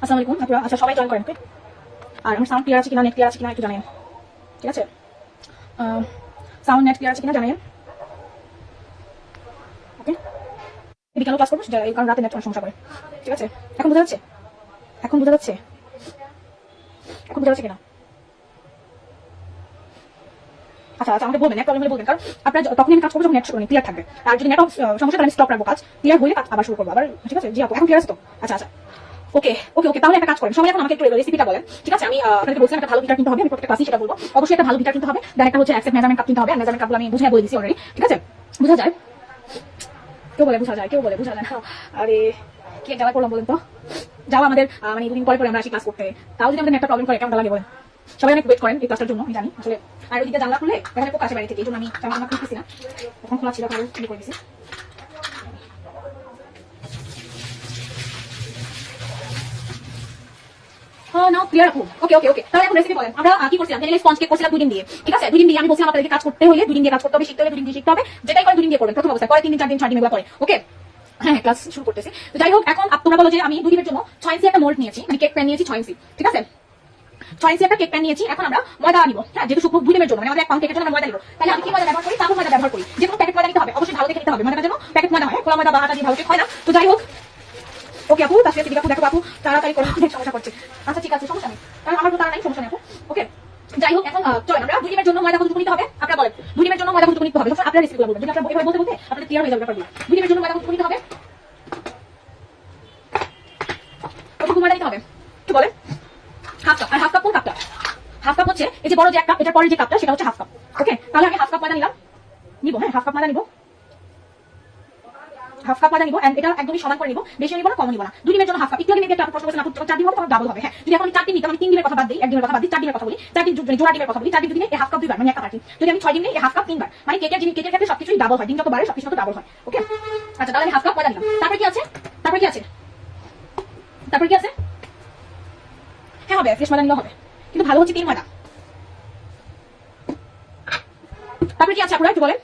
আসসালামু আলাইকুম আপনারা। আচ্ছা সবাই জয়েন করেন ওকে। আর আমার সাউন্ড ক্লিয়ার আছে কিনা, নেট ক্লিয়ার আছে কিনা একটু জানেন, ঠিক আছে? সাউন্ড নেট ক্লিয়ার আছে কিনা জানেন ওকে। বিকালে ক্লাস করবো কারণ রাতে নেট সমস্যা করে, ঠিক আছে? এখন বোঝা যাচ্ছে? এখন বোঝা যাচ্ছে? এখন বোঝা যাচ্ছে কিনা? আচ্ছা আচ্ছা আমাকে বলবেন, নেট প্রবলেম হলে বলবেন, কারণ আপনার তখনই আমি কাজ করবো যখন নেট ক্লিয়ার থাকবে। আর যদি নেট সমস্যা তাহলে আমি স্টপ রাখবো, কাজ ক্লিয়ার হলে আবার শুরু করবো আবার, ঠিক আছে? জি আপু এখন ক্লিয়ার আছে তো? আচ্ছা আচ্ছা ওকে ওকে ওকে। তাহলে একটা কাজ করেন সবাই, এখন আমাকে একটু রেসিপিটা বলেন, ঠিক আছে? আমি আপনাকে বলছিলাম একটা ভালো গিটার কিনতে হবে, আমি প্রত্যেকটা ক্লাসে সেটা বলবো। অবশ্যই একটা ভালো গিটার কিনতে হবে, দেন একটা হচ্ছে অ্যাকসেপ্ট মেজারমেন্ট কাপ কিনতে হবে। মেজারমেন্ট কাপগুলো আমি বুঝিয়ে বলে দিচ্ছি অলরেডি, ঠিক আছে? বুঝা যায়? কেউ বলে বুঝা যায়, কেউ বলে বুঝা যায় না। আরে কি জ্বালা করলাম বলেন তো। যাও আমাদের মানে দুদিন পরে পরে আমরা আসি ক্লাস করতে, তাও যদি আমাদের একটা প্রবলেম করে কেমন লাগে বলেন? সবাই অনেক ওয়েট করেন এই ক্লাসটার জন্য, আমি জানি আসলে। আর ওইদিকে জানলা খুললে এখানে পোকা আসে বাইরে থেকে, এই জন্য আমি জানলা খুলতেছি না, এখন খোলা ছিল ভালো শুরু করে দিছি। নাও ক্লিয়ার আপু। ওকে ওকে ওকে। তাহলে এখন রেসিপি বলেন। আমরা কি করছিলাম? ভ্যানিলা স্পঞ্জ কেক করছিলাম 2 দিন দিয়ে, ঠিক আছে? 2 দিন দিয়ে আমি বলছিলাম আপনাদেরকে কাজ করতে হলে 2 দিন দিয়ে কাজ করতে হবে, শিখতে হবে 2 দিন দিয়ে শিখতে হবে, যেটাই করে 2 দিন দিয়ে করবেন প্রথম অবস্থায়, পরে 3 দিন 4 দিন 6 দিন এগুলো পরে, ওকে? হ্যাঁ ক্লাস শুরু করতেছি। তো যাই হোক, এখন তোমরা বলো যে আমি 2 দিনের জন্য 6 ইঞ্চি একটা মোল্ড নিয়েছি, মানে কেক প্যান নিয়েছি 6 ইঞ্চি, ঠিক আছে? 6 ইঞ্চি একটা কেক প্যান নিয়েছি। এখন আমরা ময়দা নিব, হ্যাঁ? যেহেতু শুকনো 2 দিনের জন্য, মানে আমাদের 1 পাউন্ড কেকের জন্য আমরা ময়দা নিব। তাহলে আমি কি ময়দা ব্যবহার করি? তাবু ময়দা ব্যবহার করি। যে কোনো প্যাকেট ময়দা নিতে হবে, অবশ্যই ভালো দেখে নিতে হবে। ময়দাটা যেন প্যাকেট ময়দা হয়, খোলা ময়দা বা আটা দিয়ে ভালো কেক হয় না। তো যাই হোক, ওকে আপু, তার সাথে দেখো আপু তাড়াতাড়ি করে সমস্যা করছে। আচ্ছা ঠিক আছে, সমস্যা নেই, কারণ আমার তো তারা নাই, সমস্যা নেই আপু, ওকে? যাই হোক, এখন চলেন আমরা 2 ডিমের জন্য ময়দা কতটুকু নিতে হবে আপনারা বলেন। 2 ডিমের জন্য ময়দা কতটুকু নিতে হবে? আপনারা রেসিপিগুলো বলবেন, যদি আপনারা এভাবে বলতে বলতে আপনাদের ক্লিয়ার হয়ে যাবে ব্যাপারগুলো। 2 ডিমের জন্য ময়দা কতটুকু নিতে হবে? কতটুকু ময়দা নিতে হবে কি বলেন? Half cup. আর হাফ কাপ কোন কাপটা? হাফ কাপ হচ্ছে এই যে বড় যে এক কাপ, এটার পরে যে কাপটা সেটা হচ্ছে হাফ কাপ, ওকে? তাহলে আমি হাফ কাপ ময়দা নিব, হ্যাঁ হাফ কাপ ময়দা নিব, হাফ কাপ ময়দা নিব। এন্ড এটা একদমই সমান করে নিব, বেশি নিব না কম নিব না। 2 ডিমের জন্য হাফ কাপ। একটু আগে একটা প্রশ্ন করেছেন আপু 4 ডিম হবে তখন ডাবল হবে, হ্যাঁ? যদি এখন আমি 4 ডিম নিতাম, আমি 3 ডিমের কথা বাদ দিই, 1 ডিমের কথা বাদ দিই, 4 ডিমের কথা বলি, 4 ডিম জোড়া ডিমের কথা বলি, 4 ডিম যদি এই হাফ কাপ 2 বার, মানে এক কাপ আর কি। যদি আমি 6 ডিম নিই, এই হাফ কাপ 3 বার, মানে কেকের ক্ষেত্রে সবকিছুই ডাবল হয়, ডিম যত বাড়ে সবকিছু তত ডাবল হয়, ওকে? আচ্ছা তাহলে আমি হাফ কাপ ময়দা নিলাম। তারপর কি আছে? তারপর কি আছে? তারপর কি আছে? হ্যাঁ হবে, ফ্রেশ ময়দা নিলে হবে, কিন্তু ভালো হচ্ছে 3 ময়দা। তারপর কি আছে আপনারা একটু বলেন?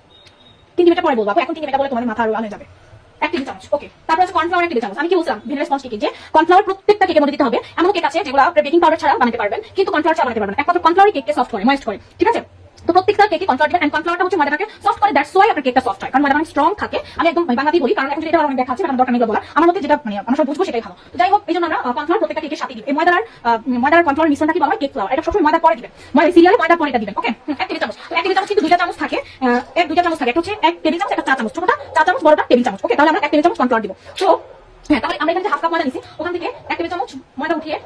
3 ডিমটা পরে বলবো আপু, এখন 3 ডিমটা বলে তোমাদের মাথা আরো আনে যাবে। 1 টেবিল চামচ, ওকে? তারপর আছে কর্নফ্লাওয়ার 1 টেবিল চামচ। আমি কি বলছিলাম ভ্যানিলা স্পঞ্জ কেকে যে কর্নফ্লাওয়ার প্রত্যেকটা কেকের মধ্যে দিতে হবে। এমন কেক আছে যেগুলো আপনি বেকিং পাউডার ছাড়া বানাতে পারবেন, কিন্তু কর্নফ্লাওয়ার ছাড়া বানাতে পারবেন না। একমাত্র কর্নফ্লাওয়ারই কেককে সফট করে, ময়েস্ট করে, ঠিক আছে? তো প্রত্যেকটা কেকে কর্নফ্লাওয়ার দিবেন, এন্ড কর্নফ্লাওয়ারটা হচ্ছে ময়দাটাকে সফট করে, দ্যাটস ওয়াই আপনার কেকটা সফট হয়, কারণ ময়দা অনেক স্ট্রং থাকে। আমি একদম বাংলাতেই বলি, কারণ এখন যেটা অনেক দেখা আছে কারণ দরকার নেই বলা, আমার মতে যেটা মানে আমরা সব বুঝবো সেটাই ভালো। তো যাই হোক, এইজন্য আমরা কর্নফ্লাওয়ার প্রত্যেকটা কেকের সাথে দিই। এই ময়দার কর্নফ্লাওয়ার মিশ্রণটা কি বলা হয়? Cake flower. এটা সবসময় ময়দা পরে দিবেন, ময়দা সিরিয়ালে ময়দা পরে এটা দিবেন, ওকে? 1 টেবিল চামচ। তো 1 টেবিল চামচ কিন্তু 2টা চামচ থাকে, 2টা চামচ থাকে, একটা হচ্ছে 1 টেবিল চামচ, একটা চা চামচ, ছোটটা চা চামচ, বড়টা টেবিল চামচ, ওকে? তাহলে আমরা 1 টেবিল চামচ কর্নফ্লাওয়ার দিব। তো হ্যাঁ, তাহলে আমরা এখানে যে হাফ কাপ ময়দা নিছি, ওখান থেকে 1 টেবিল চামচ ময়দা উঠিয়ে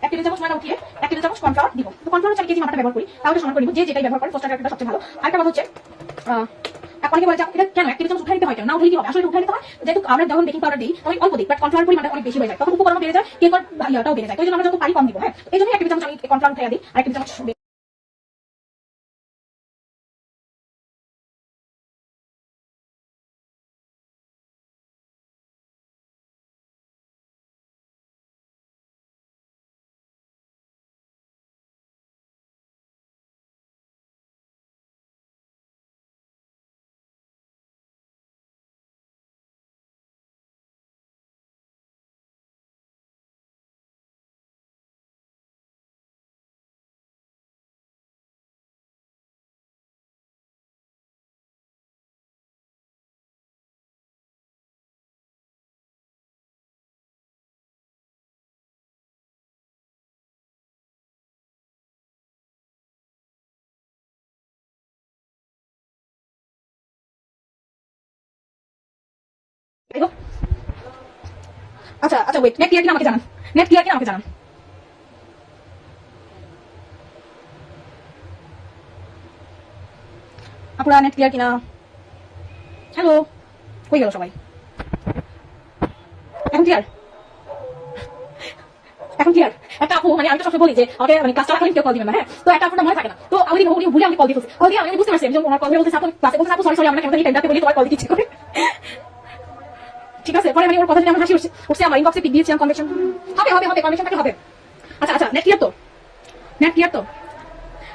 1 টেবিল চামচ ময়দা উঠিয়ে 1 টেবিল চামচ কর্নফ্লাওয়ার দিব। তো কর্নফ্লাওয়ার হচ্ছে আমি কেজি মাপটা ব্যবহার করি, তাহলে সমান করে নিব, যে যেটাই ব্যবহার করেন ফার্স্ট একটা সবচেয়ে ভালো। আরেকটা কথা হচ্ছে অনেকে বলে যে এটা কেন 1 টেবিল চামচ উঠাই দিতে হয়, কেন না উঠাই দিতে হবে? আসলে উঠাই দিতে হয় যেহেতু আমরা যখন বেকিং পাউডার দিই তখন অল্প দিই, বাট কর্নফ্লাওয়ার পরিমাণটা অনেক বেশি হয়ে যায়, তখন উপকরণ বেড়ে যায়, কেকের ভাইয়াটাও বেড়ে যায়। তো এই জন্য আমরা যত পারি কম দিব, হ্যাঁ? এই জন্য 1 টেবিল চামচ আমি কর্নফ্লাওয়ার উঠাই দিই, আর 1 টেবিল চামচ দিব। আচ্ছা আচ্ছা ওয়েট, নেট ক্লিয়ার কিনা আমাকে জানান, নেট ক্লিয়ার কিনা আমাকে জানান। আপুরা নেট ক্লিয়ার কিনা? হ্যালো, কই গেল সবাই? এখন ক্লিয়ার? এখন ক্লিয়ার? একটা আপু, মানে আমি তো সবসময় বলি যে আমাকে মানে ক্লাস চলাকালীন কেউ কল দিবেন না, হ্যাঁ? তো একটা আপুর মনে থাকে না, তো আমি ভুলে আমি কল দিয়ে ফেলছি। কল দিয়ে আমি বুঝতে পারছি, আমি যখন ওনার কল বলতে আপু ক্লাসে বলতে আপু সরি আমরা কেন এই টাইমটাতে বলি তোমার কল দিতে ইচ্ছে করে, ঠিক আছে? পরে মানে ওর কথা যদি আমার হাসি উঠছে, আমার ইনবক্সে পিক দিয়েছিলাম কনভেকশন হবে হবে হবে, কনভেকশনটাকে হবে। আচ্ছা আচ্ছা নেট ক্লিয়ার তো? নেট ক্লিয়ার তো?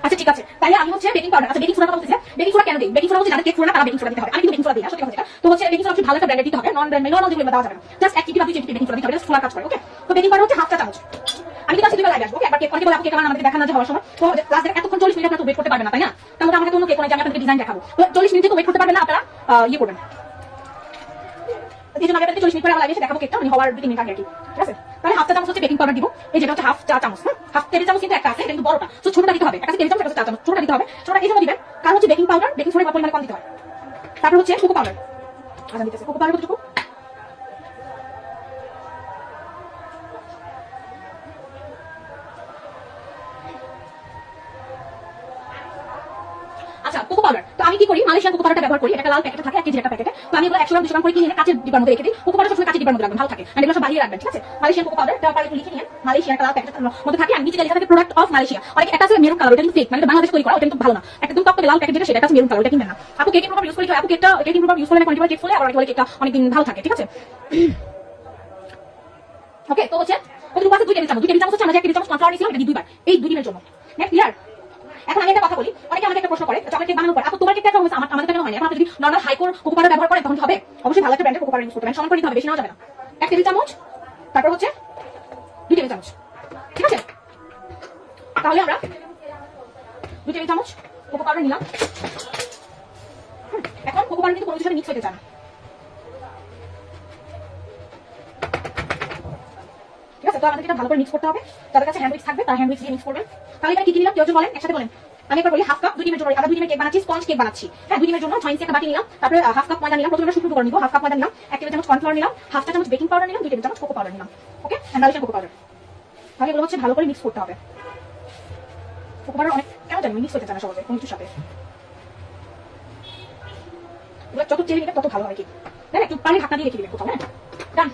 আচ্ছা ঠিক আছে, তাহলে আমি হচ্ছে বেকিং পাউডার, আচ্ছা বেকিং সোডা কথা বলতেছি, বেকিং সোডা কেন দিই? বেকিং সোডা হচ্ছে যাদের কেক ফোড়ে না তারা বেকিং সোডা দিতে হবে। আমি কিন্তু বেকিং সোডা দিই না, সত্যি কথা যেটা। তো হচ্ছে বেকিং সোডা হচ্ছে ভালো একটা ব্র্যান্ডের দিতে হবে, নন ব্র্যান্ড নরমাল যেগুলো দেওয়া যাবে না। জাস্ট 1 চিমটি বা 2 চিমটি বেকিং সোডা দিতে হবে, জাস্ট ফোড়ার কাজ করে। ওকে, তো বেকিং পাউডার হচ্ছে হাফ চা চামচ। আমি কিন্তু আজকে 2 বার লাইভে আসবো। ওকে, একবার কেক অনেকে বলে আপু কেক আমাদের দেখান না যে হওয়ার সময়, তো ক্লাস দেখে এতক্ষণ 40 মিনিট আপনারা তো ওয়েট করতে পারবেন না, তাই না? তাহলে আমাকে তো অন্য কেক বানাই যে আমি আপনাদের ডিজাইন দেখাবো, তো 40 মিনিট তো ওয়েট করতে পারবেন না আপনারা, ইয়ে করবেন। এই জন্য আমি আপনাদের 40 মিনিট পরে আবার লাইভে এসে দেখাবো কেকটা, মানে হওয়ার 2-3 মিনিট আগে আর কি। ঠিক আছে, তাহলে হাফ চা চামচ হচ্ছে বেকিং পাউডার দিব, এই যেটা হচ্ছে হাফ চা চামচ, হাফ টেবিল চামচ কিন্তু একটা আছে, এটা কিন্তু বড়টা, তো ছোটটা দিতে হবে। একটা টেবিল চামচ, একটা চা চামচ, ছোটটা দিতে হবে। ছোটটা এই জন্য দিবেন কারণ হচ্ছে বেকিং পাউডার বেকিং সোডার পরিমাণ কম দিতে হয়। তারপর হচ্ছে কোকো পাউডার, আচ্ছা দিতেছে কোকো পাউডার কতটুকু? আচ্ছা কোকো পাউডার, তো আমি কি করি মালয়েশিয়ান কোকো পাউডারটা ব্যবহার করি, এটা লাল প্যাকেটে থাকে 1 কেজি একটা প্যাকেটে, তো আমি এগুলো 100 গ্রাম 200 গ্রাম করে কিনে এনে কাঁচের ডিব্বার মধ্যে রেখে দিই। কোকো পাউডার সবসময় কাঁচের ডিব্বার মধ্যে রাখবেন, ভালো থাকে, আর এগুলো সব বাহিরে রাখবেন। ঠিক আছে, মালয়েশিয়ান কোকো পাউডার এটা পারলে লিখে নিন, মালয়েশিয়ান একটা লাল প্যাকেটের মধ্যে থাকে, আর নিচে লেখা থাকে প্রোডাক্ট অফ মালয়েশিয়া। অনেক একটা আছে মেরুন কালার, এটা কিন্তু ফেক, মানে এটা বাংলাদেশে তৈরি করা, ওটা কিন্তু ভালো না। একদম টকটকে লাল প্যাকেট যেটা সেটা আছে মেরুন কালার, ওটা কিনবেন না। আপু কেক ইমপ্রুভার ইউজ করি, আপু কেকটা কেক ইমপ্রুভার ইউজ করলে না কোয়ান্টিটি কেক ফলে, আবার কেকটা অনেকদিন ভালো থাকে। ঠিক আছে, ওকে, তো হচ্ছে কতটুকু আছে? 2 টেবিল চামচ। 2 টেবিল চামচ হচ্ছে আমরা যে 1 টেবিল চামচ কর্নফ্লাওয়ার নিয়েছিলাম, এটা দিই 2 বার, এই 2 দিনের জন্য। Next clear? এখন আমি একটা কথা বলি, অনেকে আমাকে একটা প্রশ্ন করে চকলেট কেক বানানোর পর আপু তোমার কেকটা কেমন হয়েছে, আমাদের কেন হয়নি? এখন আপনি যদি নরমাল হাইকোর কোকো পাউডার ব্যবহার করেন তখন হবে, অবশ্যই ভালো একটা ব্র্যান্ডের কোকো পাউডার ইউজ করতে হবে, সমান করে নিতে হবে, বেশি নেওয়া যাবে না। 1 টেবিল চামচ, তারপর হচ্ছে 2 টেবিল চামচ। ঠিক আছে, তাহলে আমরা 2 টেবিল চামচ কোকো পাউডার নিলাম। এখন কোকো পাউডার কিন্তু কোনো কিছুর সাথে মিক্স হতে চায় না। ঠিক আছে, তো আমাদের এটা ভালো করে মিক্স করতে হবে। যাদের কাছে হ্যান্ড উইক্স থাকবে তারা হ্যান্ড উইক্স দিয়ে মিক্স করবেন। তাহলে এখানে কি কি নিলাম কেউ বলেন, একসাথে বলেন। আমি একবার বলি, হাফ কাপ 2 ডিমের জন্য, আমরা 2 ডিমের কেক বানাচ্ছি, স্পঞ্জ কেক বানাচ্ছি। হ্যাঁ, 2 ডিমের জন্য 6 ইঞ্চি একটা বাটি নিলাম, তারপরে হাফ কাপ ময়দা নিলাম, প্রথমে আমরা শুকনো করে নিব। হাফ কাপ ময়দা নিলাম, 1 টেবিল চামচ কর্নফ্লাওয়ার নিলাম, হাফ চা চামচ বেকিং পাউডার নিলাম, 2 টেবিল চামচ কোকো পাউডার নিলাম। ওকে, মালয়েশিয়ান কোকো পাউডার। তাহলে এগুলো হচ্ছে ভালো করে মিক্স করতে হবে। কোকো পাউডার অনেক কেন জানি মিক্স হতে চায় না সহজে কোনো কিছুর সাথে, এগুলো যত চেলে নিবে তত ভালো হয়। কি তাই না? একটু পানি ঢাকা দিয়ে রেখে দিবেন কোথাও। হ্যাঁ, ডান।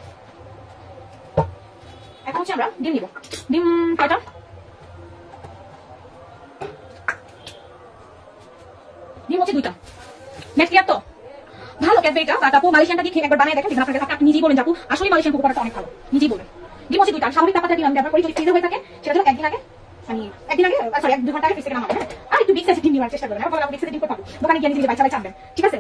এখন হচ্ছে আমরা ডিম নিব। ডিম কয়টা? ডিম হচ্ছে 2টা। নেক্সট ক্লিয়ার তো? ভালো ক্যাডবেরিটা, বাট আপু মালয়েশিয়ানটা দিয়ে একবার বানিয়ে দেখেন, দেখেন আপনি নিজেই বলেন আপু আসলে মালয়েশিয়ান কোকো পাউডারটা অনেক ভালো, নিজেই বলেন। ডিম হচ্ছে 2টা, স্বাভাবিক তাপমাত্রায় ডিম আমি ব্যবহার করি, যদি ফ্রিজে হয়ে থাকে সেটা হলো একদিন আগে, মানে একদিন আগে সরি 1-2 ঘন্টা আগে ফ্রিজ থেকে নামাবেন। আর একটু বিগ সাইজের ডিম নেওয়ার চেষ্টা করবেন, বলেন আমি বিগ সাইজের ডিম করতে দোকানে গিয়ে নিজে বাইচা চাবেন। ঠিক আছে,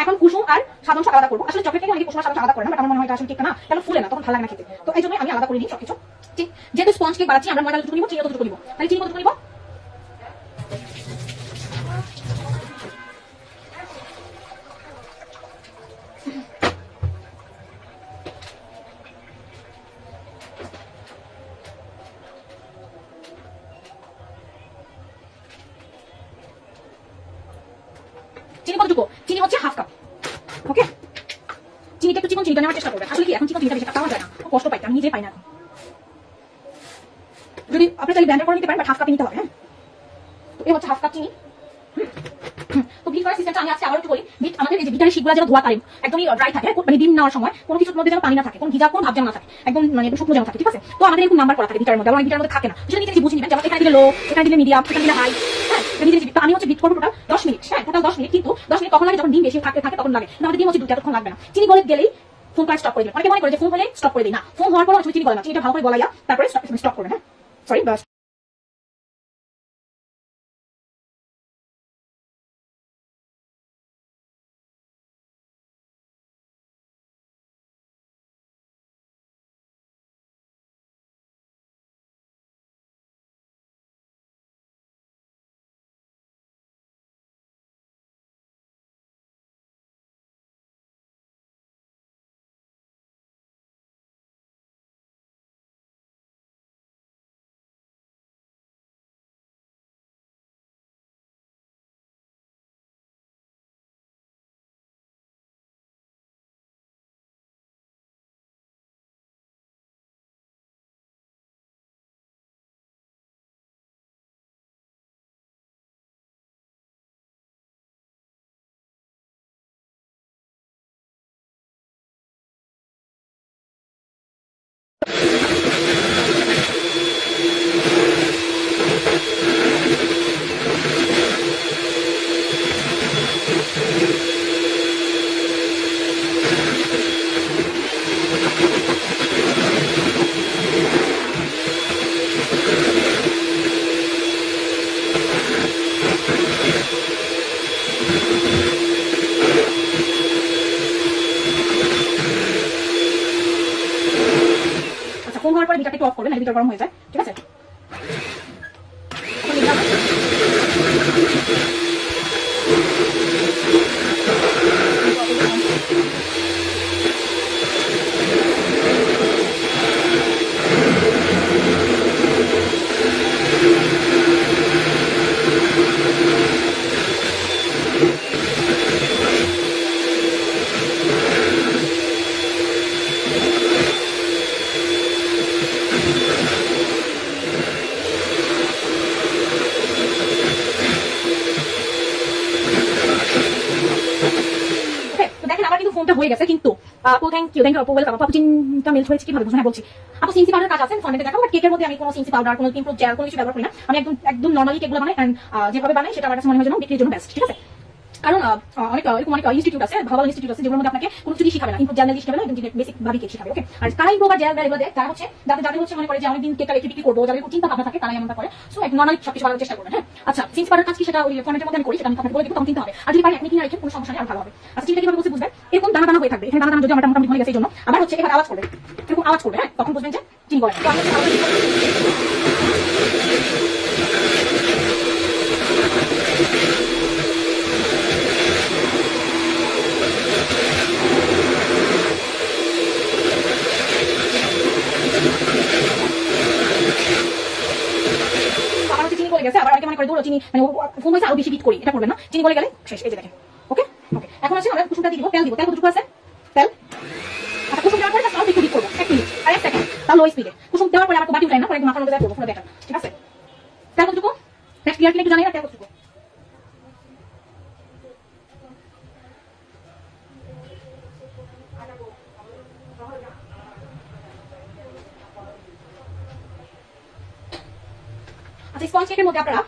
এখন কুসুম আর সাধারণ আলাদা করবো। আসলে চকলেট কেক অনেকে কুসুম আর সাধারণ আলাদা করে না, বাট আমার মনে হয় এটা আসলে কেকটা না কেন ফুলে না, তখন ভালো লাগে না খেতে, তো এই জন্য আমি আলাদা করে নিই সবকিছু। ঠিক, যেহেতু স্পঞ্জ কেক বানাচ্ছি আমরা ময়দা যতটুকু নিব চিনি ততটুকু নিব, তাহলে চিনি কতটুকু নিব? চিনি কতটুকু? চিনি হচ্ছে হাফ কাপ। ওকে, চিনিটা একটু চিকন চিনিটা নেওয়ার চেষ্টা করবেন। আসলে কি এখন চিকন চিনিটা বেশি পাওয়া যায় না, খুব কষ্ট পাই, আমি নিজে পাই না এখন। যদি আপনি চাইলে ব্লেন্ডার করে নিতে পারেন, বাট হাফ কাপ নিতে হবে। হ্যাঁ, তো এই হচ্ছে হাফ কাপ চিনি। তো বিট করার সিস্টেমটা আমি আজকে আবার একটু বলি। বিট আমাদের এই যে বিটারের শিটগুলো যেন ধোয়া কারেন্ট একদমই ড্রাই থাকে, মানে ডিম নেওয়ার সময় কোনো কিছুর মধ্যে যেন পানি না থাকে, কোনো ভিজা কোনো ভাব যেন না থাকে, একদম মানে শুকনো যেন থাকে। ঠিক আছে, তো আমাদের এরকম নাম্বার করা থাকে বিটারের মধ্যে, অনেক বিটারের মধ্যে থাকে না, সেটা নিজে বুঝে নেবেন, যেমন এখানে দিলে লো, এখানে দিলে মিডিয়াম, এখানে দিলে হাই। হ্যাঁ, নিজে তো আমি হচ্ছে বিট করবো টোটাল 10 মিনিট। হ্যাঁ, টোটাল 10 মিনিট, কিন্তু 10 মিনিট কখন লাগে? যখন ডিম বেশি থাকে তখন লাগে, কিন্তু আমাদের ডিম হচ্ছে 2টা, তখন লাগবে না। চিনি গলে গেলেই ফোন করে স্টপ করে দিবেন। অনেকে মনে করে যে ফোন হলে স্টপ করে দিই, না, ফোন হওয়ার পর চিনি গলে না, চিনিটা ভালো করে গলাইয়া তারপরে স্টপ করবেন। হ্যাঁ, সরি। পরে মিটারটা একটু অফ করবেন, মিটার গরম হয়ে যায়, ঠিক আছে? ফোনটা হয়ে গেছে, কিন্তু আপু থ্যাংক ইউ আপু, ওয়েলকাম আপু। চিনটা মেল হয়েছে কিভাবে বুঝুন? হ্যাঁ বলছি আপু, সিনসি পাউডার কাজ আছে ফন্ডেন্টে দেখাবো, বাট কেকের মধ্যে আমি কোনো সিনসি পাউডার, কোনো ইমপ্রুভ জেল, কোনো কিছু ব্যবহার করি না। আমি একদম নর্মালি কেকগুলো বানাই, এন্ড যেভাবে বানাই সেটা আমার কাছে মনে হয় যেন বিক্রির জন্য বেস্ট, ঠিক আছে? কারণ অনেক ইনস্টিটিউট আছে, ভালো ইনস্টিটিউট আছে, যেগুলোর মধ্যে আপনাকে কোনো কিছু শিখাবে না, ইমপ্রুভ জেল শিখাবে না, একদম বেসিক ভাবে কেক শিখাবে, ওকে? আর কারা ইমপ্রুভ আর জেল এগুলো দেয়, যারা যাদের হচ্ছে মনে করে যে অনেকদিন কেকটা বিক্রি করবো, যাদের চিন্তা ভাবনা থাকে, তারাই এমনটা করে। সো এক নর্মালি সবকিছু বানানোর চেষ্টা করবেন, হ্যাঁ? আচ্ছা, সিনসি পাউডার কাজ কি সেটা ওই ফন্ডেন্টের মধ্যে আমি করি, সেটা আমি আপনাকে বলে দিব, তখন কিনতে হবে। আর যদি পারি আপনি কিনে রাখেন, কোনো সমস্যা নেই, আর ভালো হবে। আচ্ছা, চিন্তা কিভাবে বুঝবেন? এরকম দানা দানা হয়ে থাকবে, এখানে দানা যদি আমার মোটামুটি হয়ে গেছে এই জন্য, আবার হচ্ছে এখানে আওয়াজ করবে, এরকম আওয়াজ করবে, হ্যাঁ? তখন বুঝবেন যে চিনি গলে। তো আমি চিনি গলে গেছে, আবার অনেকে মনে করে দৌড়ো চিনি মানে ফোন হয়েছে আরো বেশি বিট করি, এটা করবেন না। চিনি গলে গেলে শেষ, এই যে দেখেন, ওকে? ওকে, এখন আছে আমরা কুসুমটা দিব, তেল দিব। তেল কতটুকু আছে? তেল আচ্ছা, কুসুম দেওয়ার পরে জাস্ট অল্প একটু হিট করবো, 1 মিনিট আর 1 সেকেন্ড, তাহলে লো স্পিডে। কুসুম দেওয়ার পরে আমার বাটি উঠাই না, পরে মাথার মধ্যে দেওয়া করবো, পুরো দেখেন, ঠিক আছে? তেল কতটুকু নেক্সট ক্লিয়ার কিনা একটু জানি না, তেল কতটুকু? আচ্ছা, স্পঞ্জ কেকের মধ্যে আপনারা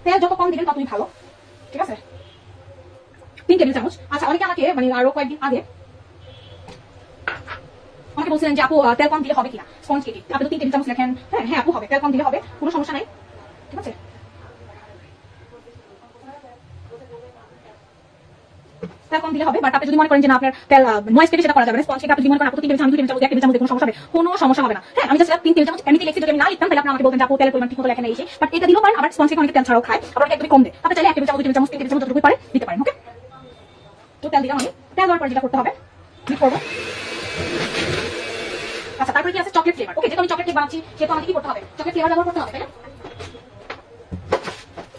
তেল যত কম দিবেন ততই ভালো, ঠিক আছে? 3 টেবিল চামচ। আচ্ছা, অনেকে আমাকে মানে আরো কয়েকদিন আগে আমাকে বলছিলেন যে আপু তেল কম দিলে হবে কিনা স্পঞ্জ কেকে? আপনি তো 3 টেবিল চামচ লেখেন। হ্যাঁ হ্যাঁ আপু, হবে, তেল কম দিলে হবে, কোনো সমস্যা নাই, ঠিক আছে? তেল কম দিলে হবে, বাট আপনি যদি মনে করেন যে না আপনার তেল ময়েস্ট কেটে সেটা করা যাবে না, স্পঞ্জ কেক আপনি যদি মনে করেন আপনি 3 টেবিল চামচ 2 টেবিল চামচ 1 টেবিল চামচ কোনো সমস্যা হবে? কোনো সমস্যা হবে না। হ্যাঁ, আমি জাস্ট 3 টেবিল চামচ এমনিতে লিখছি, যদি আমি না লিখতাম তাহলে আপনি আমাকে বলতেন যে আপু তেলের পরিমাণ ঠিক মতো লেখেন এই সেই, বাট এটা দিলেও পারেন। আবার স্পঞ্জ কেক অনেকে তেল ছাড়াও খায়, আবার অনেকে একদমই কম দেয়। আপনি চাইলে 1 টেবিল চামচ 2 টেবিল চামচ 3 টেবিল চামচ যতটুকু পারেন দিতে পারেন, ওকে? তো তেল দিলাম আমি। তেল দেওয়ার পর যেটা করতে হবে, কি করবো? আচ্ছা, তারপরে কি আছে? চকলেট ফ্লেভার, ওকে? যেহেতু আমি চকলেট কেক বানাচ্ছি সেহেতু আমাকে কি করতে হবে? চকলেট ফ্লেভার ব্যবহার করতে হবে, তাই না?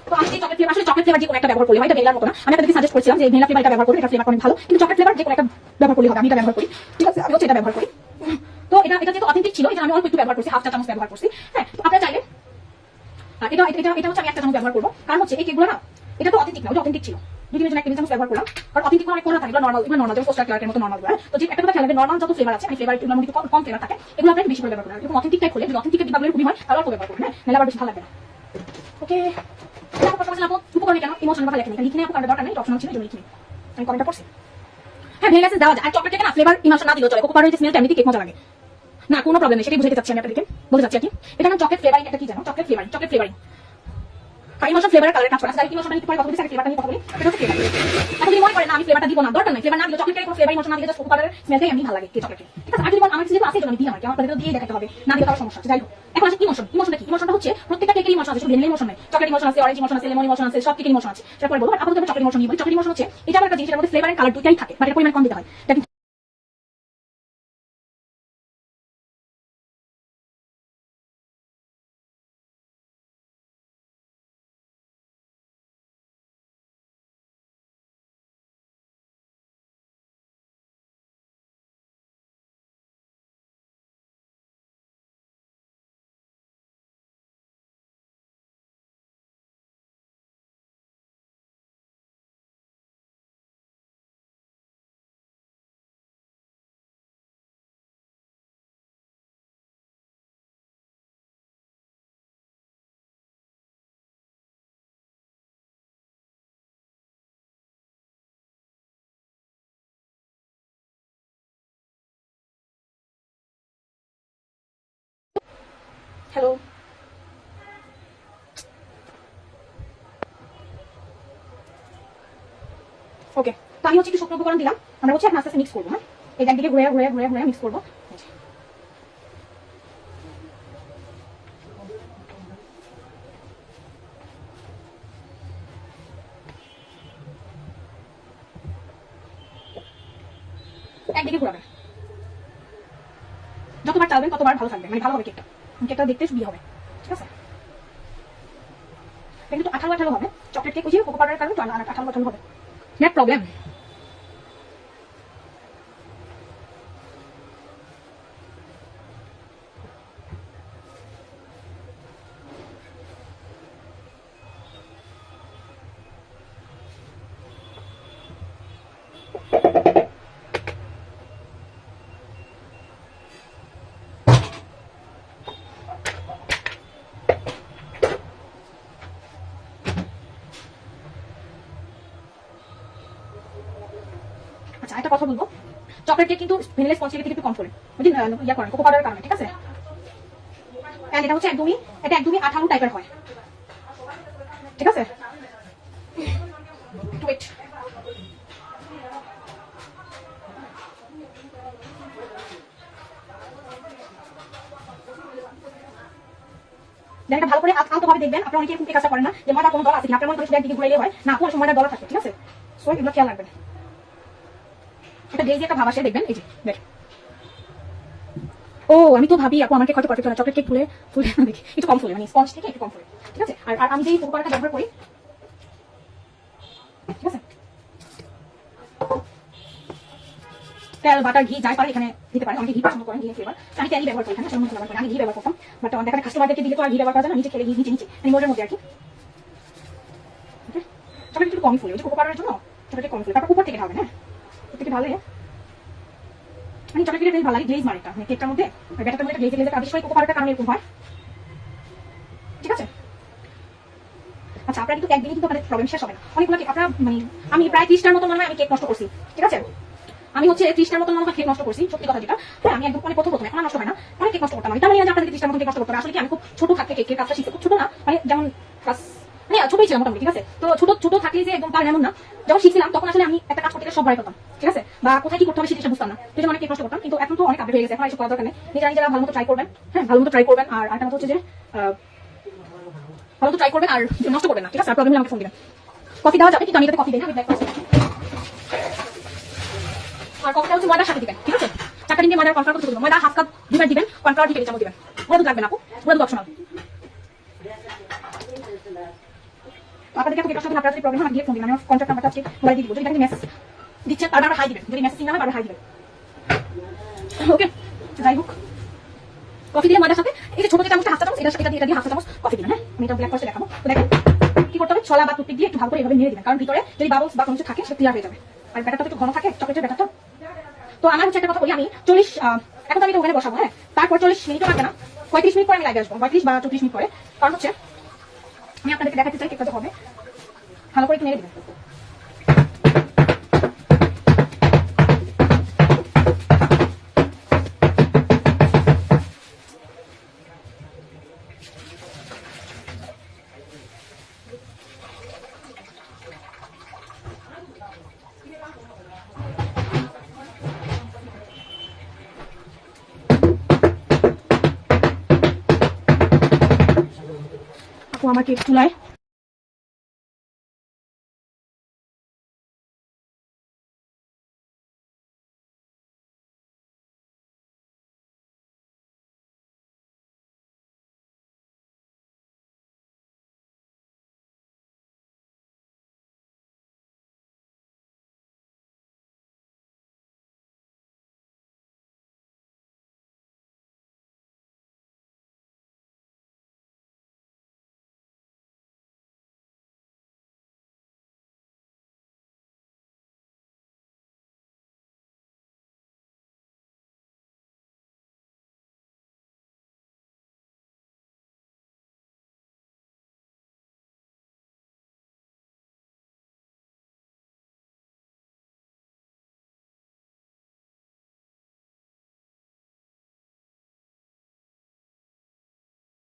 তো আমি চকলেট ফ্লেভার, আসলে চকলেট ফ্লেভার যে কোনো একটা ব্যবহার করলে হয়, এটা ভ্যানিলার মতো না। আমি আপনাদেরকে সাজেস্ট করেছিলাম যে ভ্যানিলা ফ্লেভার এটা ব্যবহার করুন, এটা ফ্লেভার অনেক ভালো, কিন্তু চকলেট ফ্লেভার যে কোনো একটা ব্যবহার করলে হবে। আমি এটা ব্যবহার করি, ঠিক আছে? আমি হচ্ছে এটা ব্যবহার করি। তো এটা যেহেতু অথেন্টিক ছিল, এটা আমি অল্প একটু ব্যবহার করছি, হাফ চা চামচ ব্যবহার করছি, হ্যাঁ? তো আপনারা চাইলে এটা হচ্ছে আমি 1 চা চামচ ব্যবহার করবো, কারণ হচ্ছে এই কেকগুলো না, এটা তো অথেন্টিক না, ওটা অথেন্টিক ছিল, 2 টেবিল 1 টেবিল চামচ ব্যবহার করলাম। কারণ অথেন্টিক অনেক করা থাকে, নরমাল, এগুলো নরমাল, যেমন পোস্টার ক্লার্কের মতো নরমাল গুলো। তো যে একটা কথা খেয়াল রাখবেন, নরমাল যত ফ্লেভার আছে, মানে ফ্লেভার এগুলোর মধ্যে একটু কম ফ্লেভার থাকে, এগুলো আপনারা বেশি করে ব্যবহার করবেন। এরকম অথেন্টিক টাইপ হলে, যদি অথেন্টিক ডিব্বাগুলো খুবই হয় তাহলে অল্প ব্যবহার করবেন, হ্যাঁ? নাহলে আবার বেশি ভালো লাগবে না, ওকে? তারপর কথা বলছিলাম আপু উপকরণে কেন ইমোশন কথা লেখেন, লিখে আপু কারণ দরকার নেই, অপশনাল ছিল এই জন্য লিখিনি, আমি কমেন্টটা পড়ছি। হ্যাঁ, ভেঙে গেছে দেওয়া যায়। আর চকলেট কেক না ফ্লেভার ইমোশন না দিলেও চলে, কোকো পাউডারের স্মেলটা এমনিতে কেক মজা লাগে না, কোনো প্রবলেম নেই, সেটাই বুঝাতে চাচ্ছি আমি আপনাদেরকে, বলতে চাচ্ছি আর কি। এটা নাম চকলেট ফ্লেভারিং, একটা কি জানো? চকলেট ফ্লেভারিং ইমোশন ফ্লেভারের কালার কাজ করে। আচ্ছা, ইমোশনটা একটু পরে কথা বলি, ফ্লেভারটা নিয়ে কথা বলি। এটা হচ্ছে ফ্লেভার। এখন যদি মনে করেন না আমি ফ্লেভারটা দিব না, দরকার নাই, ফ্লেভার না দিলে চকলেট কেক কোনো ফ্লেভার ইমোশন না দিলে জাস্ট কোকো পাউডারের স্মেলটাই এমনি ভালো লাগে কেক চকলেট, ঠিক আছে? আর যদি আমার যেহেতু আছে জন্য দিই, আমাকে আমার তাদেরকে দিয়ে দেখাতে হবে, না দিলে তার সমস্যা আছে। যাই হোক, এখন আসে ইমোশনটা কি? ইমোশনটা হচ্ছে প্রত্যেকটা কেকের ইমোশন আছে, শুধু ভ্যানিলা ইমোশন নয়, চকলেট ইমোশন আছে, অরেঞ্জ ইমোশন আছে, লেমন ইমোশন আছে, সব কেকের ইমোশন আছে, সেটা পরে বলবো। আপাতত আমি চকলেট ইমোশন নিয়ে বলি। চকলেট ইমোশন হচ্ছে এটা আমার একটা জিনিস, এর মধ্যে ফ্লেভার এন্ড কালার দুইটাই থাকে, বাট এর পরিমাণ কম দিতে হয়। হ্যালো, ওকে? তো আমি হচ্ছে একটু শুকনো উপকরণ দিলাম, আমরা হচ্ছে এখন আস্তে আস্তে মিক্স করবো, হ্যাঁ? এই একদিকে ঘুরে ঘুরে ঘুরে ঘুরে মিক্স করবো। একদিকে ঘোরাবেন, যতবার চালবেন ততবার ভালো থাকবে, মানে ভালো হবে কেকটা, কেকটা দেখতে সুবিধা হবে। ঠিক আছে, কিন্তু আঠালো আঠালো হবে, চকলেট কেক ওই যে কোকো পাউডারের কারণে তো আঠালো আঠালো হবে, নেট প্রবলেম। আচ্ছা একটা কথা বলবো, চকলেট কেক কিন্তু ভ্যানিলা স্পঞ্জ কেক থেকে একটু কম করে ওই যে ইয়া করেন কোকো পাউডারের কারণে। ঠিক আছে, এন্ড এটা হচ্ছে একদমই আঠালো টাইপের হয়। ঠিক আছে, একটু ওয়েট। এটা ভালো করে আলতো ভাবে দেখবেন। আপনারা অনেকে এরকম কাজটা করেন না যে ময়দা কোনো দল আছে কিনা, আপনার মনে করে একদিকে ঘুরাইলে হয় না, কোনো সময় ময়দা দলা থাকে। ঠিক আছে, সো এগুলো খেয়াল রাখবেন। এটা গ্লেজি একটা ভাব আসে দেখবেন, এই যে দেখ। ও আমি তো ভাবি আপু আমাকে হয়তো পারফেক্ট হয়, চকলেট কেক ফুলে দেখি একটু কম ফুলে, মানে স্পঞ্জ থেকে একটু কম ফুলে। ঠিক আছে, আর আমি যেই কোকো পাউডারটা ব্যবহার করি, ঠিক আছে, তেল বাটার ঘি যাই পারে এখানে দিতে পারে। অনেকে ঘি পছন্দ করেন, ঘি ফ্লেভার, আমি তেলই ব্যবহার করি এখানে, সেরকম ব্যবহার করি। আমি ঘি ব্যবহার করতাম, বাট আমাদের কাস্টমারদেরকে দিলে তো আর ঘি ব্যবহার করা যায় না, নিচে খেলে ঘি নিচে রিমোটের মধ্যে আর কি। চকলেট একটু কম ফুলে, ওই যে কোকো পাউডারের জন্য চকলেট কম ফুলে, তারপর উপর থেকে ঢালবেন। হ্যাঁ, উপর থেকে ঢালে মানে চকলেট বেশ ভালো লাগে, গ্লেজ মারে একটা, মানে কেকটার মধ্যে ব্যাটারটার মধ্যে গ্লেজ গ্লেজ, বিশেষ করে কোকো পাউডারটার কারণে এরকম হয়। ঠিক আছে, আচ্ছা আপনারা কিন্তু একদিনই কিন্তু আপনাদের প্রবলেম শেষ হবে না। অনেকগুলো কেক আপনারা মানে আমি প্রায় 30টার মতো মনে হয় আমি কেক নষ্ট করছি। ঠিক আছে, আমি হচ্ছে 30টার মতো মনে হয় কেক নষ্ট করছি, সত্যি কথা যেটা। হ্যাঁ, আমি একদম মানে প্রথম এখন নষ্ট হয় না, অনেক কেক নষ্ট করতাম। আমি তার মানে আপনাদের 30টার মতো কেক নষ্ট করতাম। আসলে কি আমি খুব ছোট থাকতে কেকের কাজটা শিখতে, খুব ছোট না, মানে যেমন ক্লাস মানে ছোটই ছিলাম মোটামুটি। ঠিক আছে, তো ছোট থাকলে যে একদম পারেন এমন না। যখন শিখছিলাম তখন আসলে আমি একটা কাজ করতে সব ভয় করতাম। ঠিক আছে, বা কোথায় কি করতে হবে সেটা বুঝতাম না, সেই জন্য অনেক কেক নষ্ট করতাম। কিন্তু এখন তো অনেক আপডেট হয়ে গেছে, এখন এসব করার দরকার নেই। নিজেরা ভালো মতো ট্রাই করবেন। হ্যাঁ, ভালো মতো ট্রাই করবেন। আর একটা কথা হচ্ছে যে ভালো মতো ট্রাই করবেন আর নষ্ট করবেন না। ঠিক আছে, আর প্রবলেম হলে আমাকে ফোন দিবেন। কফি দেওয়া যাবে কিন্তু আমি এটাতে কফি দিই না, আর কফিটা হচ্ছে ময়দার সাথে দিবেন। ঠিক আছে, 4টা দিন ময়দার কর্নফ্লাওয়ার করতে দেবেন, ময়দা হাফ কাপ দিবেন, কর্নফ্লাওয়ার 2 টেবিল চামচ দিবেন। গুঁড়া দুধ লাগবে না আপু, গুঁড়া দুধ অপশনাল। আপনাদেরকে এত কেকের সাথে আপনারা যদি প্রবলেম হয় গিয়ে ফোন দিবেন, আমি কন্ট্যাক্ট নাম্বারটা আজকে বলে দিয়ে দিব। যদি এখানে মেসেজ দিচ্ছেন তারপর হাই দিবেন, যদি মেসেজ না হয় বারবার হাই দিবেন। ওকে, যাই হোক, কফি দিলে ময়দার সাথে এই যে ছোট যে চামচটা, হাফ চামচ, এটা দিয়ে হাফ চামচ কফি দিবেন। হ্যাঁ, আমি এটা ব্ল্যাক করে দেখাবো। তো দেখেন কি করতে হবে, ছলা বা টুথপিক দিয়ে একটু ভালো করে এভাবে নেড়ে দিবেন, কারণ ভিতরে যদি বাবলস বা কোনো কিছু থাকে সেটা ক্লিয়ার হয়ে যাবে। আর ব্যাটারটা একটু ঘন থাকে, চকলেটের ব্যাটারটা। তো আমার হচ্ছে একটা কথা বলি, আমি 40 এখন তো আমি ওখানে বসাবো। হ্যাঁ, তারপর 40 মিনিটও লাগবে না, 35 মিনিট পরে আমি লাইভে আসবো, 35 বা 34 মিনিট পরে। কারণ হচ্ছে আমি আপনাদেরকে দেখাতে চাই কেকটা হবে, ভালো করে একটু নেড়ে দিবেন। আপু আমার কেক চুলায়